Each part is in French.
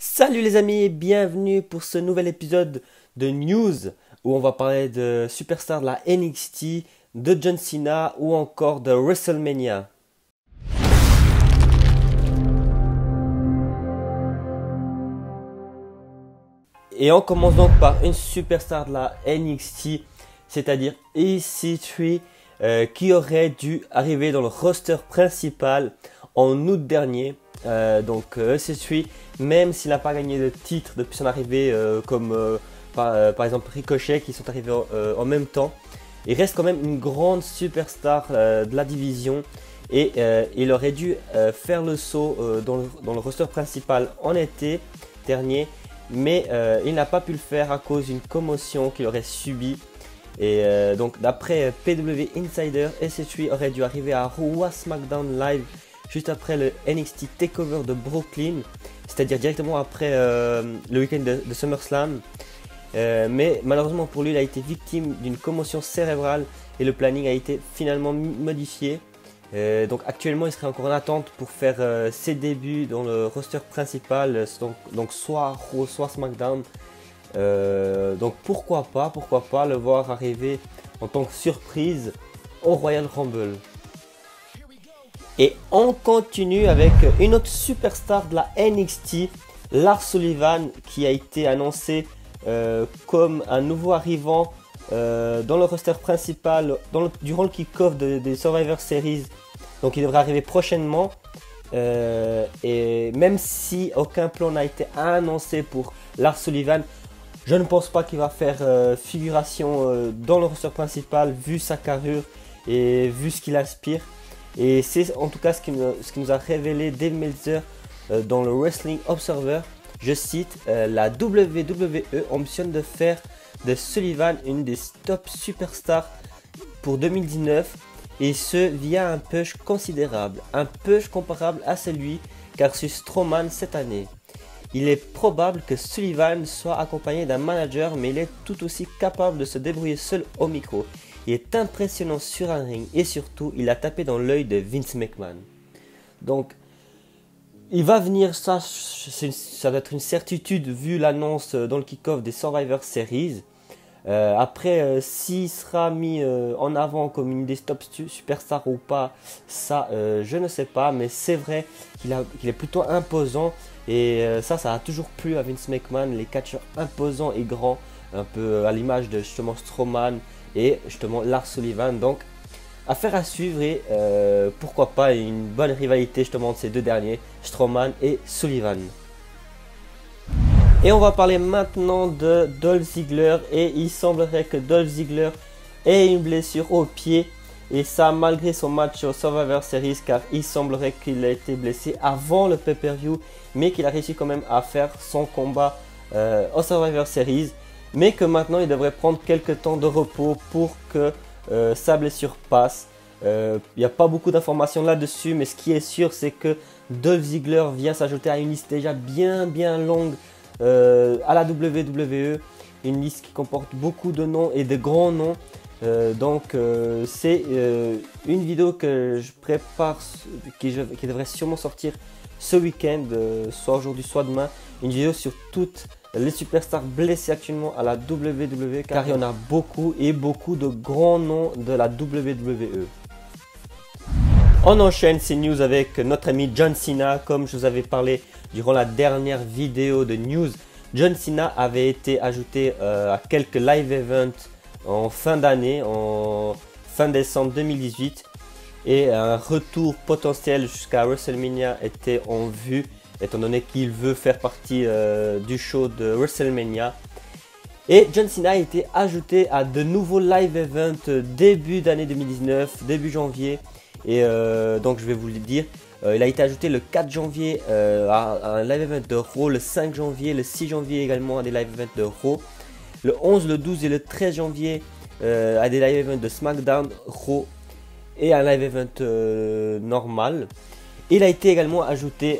Salut les amis et bienvenue pour ce nouvel épisode de News où on va parler de superstars de la NXT, de John Cena ou encore de WrestleMania. Et on commence donc par une superstar de la NXT, c'est-à-dire EC3 qui aurait dû arriver dans le roster principal en août dernier. EC3, même s'il n'a pas gagné de titre depuis son arrivée, par exemple Ricochet qui sont arrivés en même temps, il reste quand même une grande superstar de la division et il aurait dû faire le saut dans le roster principal en été dernier, mais il n'a pas pu le faire à cause d'une commotion qu'il aurait subie. Et donc d'après PW Insider, EC3 aurait dû arriver à Raw ou à SmackDown Live juste après le NXT Takeover de Brooklyn, c'est-à-dire directement après le week-end de SummerSlam. Mais malheureusement pour lui, il a été victime d'une commotion cérébrale et le planning a été finalement modifié. Donc actuellement, il serait encore en attente pour faire ses débuts dans le roster principal, donc soit Raw, soit SmackDown. Donc pourquoi pas le voir arriver en tant que surprise au Royal Rumble. Et on continue avec une autre superstar de la NXT, Lars Sullivan, qui a été annoncé comme un nouveau arrivant dans le roster principal durant le kick-off des Survivor Series. Donc il devrait arriver prochainement. Et même si aucun plan n'a été annoncé pour Lars Sullivan, je ne pense pas qu'il va faire figuration dans le roster principal vu sa carrure et vu ce qu'il inspire. Et c'est en tout cas ce qui nous a révélé Dave Meltzer dans le Wrestling Observer. Je cite, la WWE ambitionne de faire de Sullivan une des top superstars pour 2019 et ce via un push considérable, un push comparable à celui qu'a reçu Strowman cette année. Il est probable que Sullivan soit accompagné d'un manager, mais il est tout aussi capable de se débrouiller seul au micro. Il est impressionnant sur un ring et surtout, il a tapé dans l'œil de Vince McMahon. Donc, il va venir, ça doit être une certitude vu l'annonce dans le kick-off des Survivor Series. Après, s'il sera mis en avant comme une des top superstars ou pas, ça je ne sais pas, mais c'est vrai qu'il est plutôt imposant et ça a toujours plu à Vince McMahon, les catcheurs imposants et grands, un peu à l'image de justement Strowman et justement Lars Sullivan. Donc affaire à suivre et pourquoi pas une bonne rivalité justement de ces deux derniers, Strowman et Sullivan. Et on va parler maintenant de Dolph Ziggler et il semblerait que Dolph Ziggler ait une blessure au pied et ça malgré son match au Survivor Series car il semblerait qu'il a été blessé avant le pay-per-view mais qu'il a réussi quand même à faire son combat au Survivor Series, mais que maintenant il devrait prendre quelques temps de repos pour que sa blessure passe. Il n'y a pas beaucoup d'informations là-dessus, mais ce qui est sûr c'est que Dolph Ziggler vient s'ajouter à une liste déjà bien longue à la WWE, une liste qui comporte beaucoup de noms et de grands noms. C'est une vidéo que je prépare qui devrait sûrement sortir ce week-end, soit aujourd'hui soit demain, une vidéo sur toutes les superstars blessées actuellement à la WWE car il y en a beaucoup et beaucoup de grands noms de la WWE. On enchaîne ces news avec notre ami John Cena. Comme je vous avais parlé durant la dernière vidéo de news, John Cena avait été ajouté à quelques live events en fin d'année, en fin décembre 2018. Et un retour potentiel jusqu'à WrestleMania était en vue, étant donné qu'il veut faire partie du show de WrestleMania. Et John Cena a été ajouté à de nouveaux live events début d'année 2019, début janvier. Et donc je vais vous le dire, il a été ajouté le 4 janvier à un live event de Raw, le 5 janvier, le 6 janvier également à des live events de Raw, le 11, le 12 et le 13 janvier à des live events de SmackDown, Raw et un live event normal. Il a été également ajouté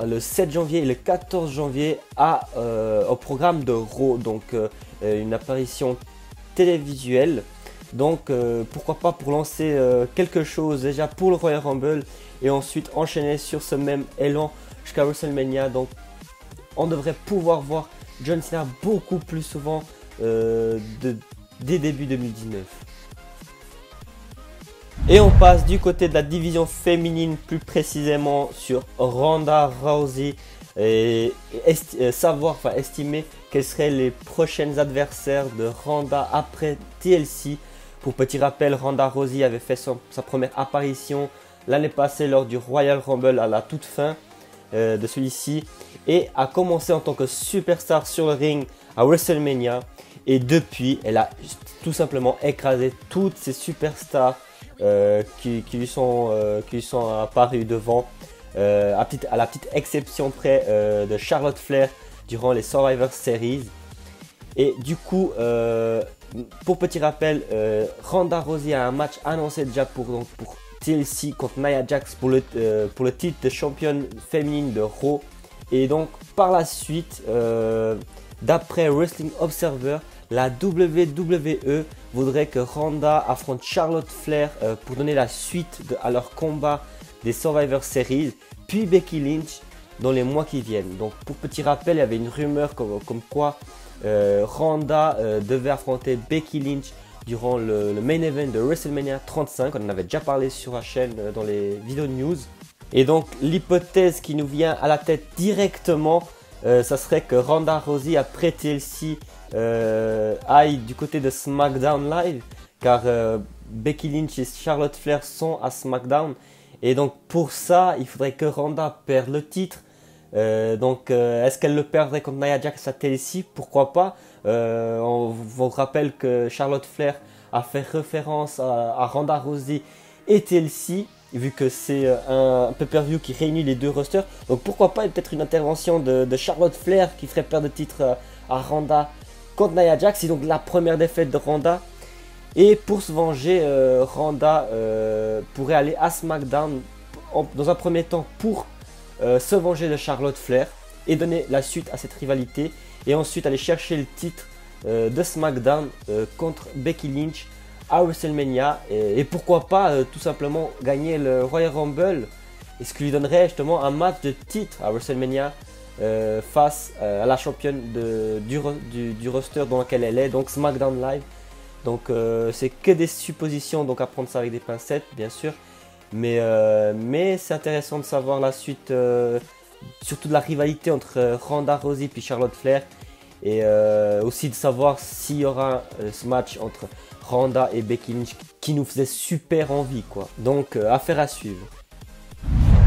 le 7 janvier et le 14 janvier au programme de Raw, donc une apparition télévisuelle. Donc pourquoi pas pour lancer quelque chose déjà pour le Royal Rumble et ensuite enchaîner sur ce même élan jusqu'à WrestleMania. Donc on devrait pouvoir voir John Cena beaucoup plus souvent dès début 2019. Et on passe du côté de la division féminine, plus précisément sur Ronda Rousey et estimer quels seraient les prochains adversaires de Ronda après TLC. Pour petit rappel, Ronda Rousey avait fait sa première apparition l'année passée lors du Royal Rumble à la toute fin de celui-ci et a commencé en tant que superstar sur le ring à WrestleMania, et depuis elle a tout simplement écrasé toutes ces superstars qui lui sont apparus devant, à la petite exception près de Charlotte Flair durant les Survivor Series. Et du coup, pour petit rappel, Ronda Rousey a un match annoncé déjà pour TLC contre Nia Jax pour le titre de championne féminine de Raw. Et donc par la suite, d'après Wrestling Observer, la WWE voudrait que Ronda affronte Charlotte Flair pour donner la suite à leur combat des Survivor Series, puis Becky Lynch dans les mois qui viennent. Donc pour petit rappel, il y avait une rumeur comme quoi Ronda devait affronter Becky Lynch durant le main event de WrestleMania 35. On en avait déjà parlé sur la chaîne dans les vidéos de news. Et donc l'hypothèse qui nous vient à la tête directement, ça serait que Ronda Rousey après TLC aille du côté de SmackDown Live, car Becky Lynch et Charlotte Flair sont à SmackDown, et donc pour ça il faudrait que Ronda perde le titre. Est-ce qu'elle le perdrait contre Nia Jax à TLC? Pourquoi pas. On vous rappelle que Charlotte Flair a fait référence à Ronda Rousey et TLC, vu que c'est un pay-per-view qui réunit les deux rosters. Donc pourquoi pas peut-être une intervention de Charlotte Flair qui ferait perdre le titre à Ronda contre Nia Jax. C'est donc la première défaite de Ronda. Et pour se venger, Ronda pourrait aller à SmackDown dans un premier temps pour se venger de Charlotte Flair et donner la suite à cette rivalité. Et ensuite aller chercher le titre de SmackDown contre Becky Lynch à WrestleMania. Et pourquoi pas tout simplement gagner le Royal Rumble. Et ce qui lui donnerait justement un match de titre à WrestleMania face à la championne du roster dans lequel elle est, donc SmackDown Live. Donc c'est que des suppositions, donc à prendre ça avec des pincettes bien sûr. Mais c'est intéressant de savoir la suite, surtout de la rivalité entre Ronda Rousey et Charlotte Flair. Et aussi de savoir s'il y aura ce match entre Ronda et Becky Lynch qui nous faisait super envie quoi. Donc affaire à suivre.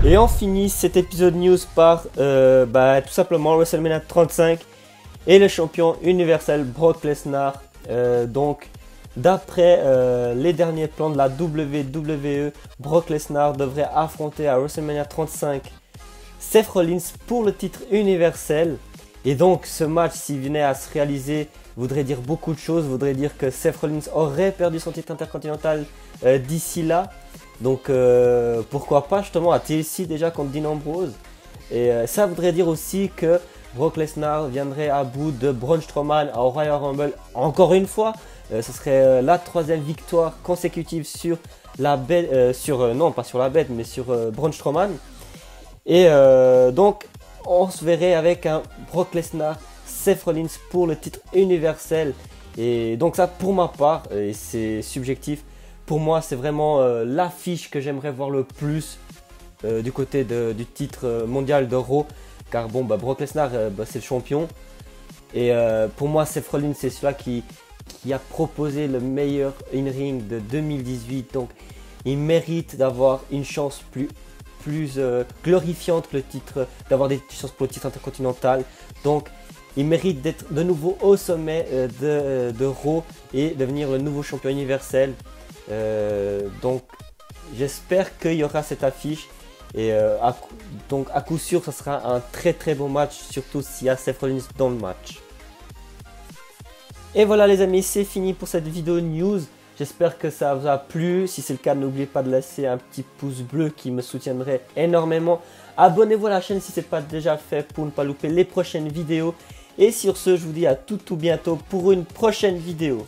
Et on finit cet épisode news par tout simplement WrestleMania 35 et le champion universel Brock Lesnar. Donc d'après les derniers plans de la WWE, Brock Lesnar devrait affronter à WrestleMania 35 Seth Rollins pour le titre universel. Et donc ce match, s'il venait à se réaliser, voudrait dire beaucoup de choses. Voudrait dire que Seth Rollins aurait perdu son titre intercontinental d'ici là. Donc pourquoi pas justement à TLC déjà contre Dean Ambrose. Et ça voudrait dire aussi que Brock Lesnar viendrait à bout de Braun Strowman au Royal Rumble encore une fois. Ce serait la troisième victoire consécutive sur la bête, non pas sur la bête mais sur Braun Strowman. Et donc on se verrait avec un Brock Lesnar, Seth Rollins pour le titre universel. Et donc ça pour ma part, et c'est subjectif, pour moi c'est vraiment l'affiche que j'aimerais voir le plus du côté du titre mondial de Raw. Car bon, Brock Lesnar c'est le champion. Et pour moi Seth Rollins c'est celui-là qui a proposé le meilleur in-ring de 2018. Donc il mérite d'avoir une chance plus glorifiante que le titre, d'avoir des chances pour le titre intercontinental. Donc il mérite d'être de nouveau au sommet de Raw et devenir le nouveau champion universel. Donc j'espère qu'il y aura cette affiche. Et donc à coup sûr, ça sera un très très bon match, surtout s'il y a Seth Rollins dans le match. Et voilà les amis, c'est fini pour cette vidéo news. J'espère que ça vous a plu. Si c'est le cas, n'oubliez pas de laisser un petit pouce bleu qui me soutiendrait énormément. Abonnez-vous à la chaîne si ce n'est pas déjà fait pour ne pas louper les prochaines vidéos. Et sur ce, je vous dis à tout bientôt pour une prochaine vidéo.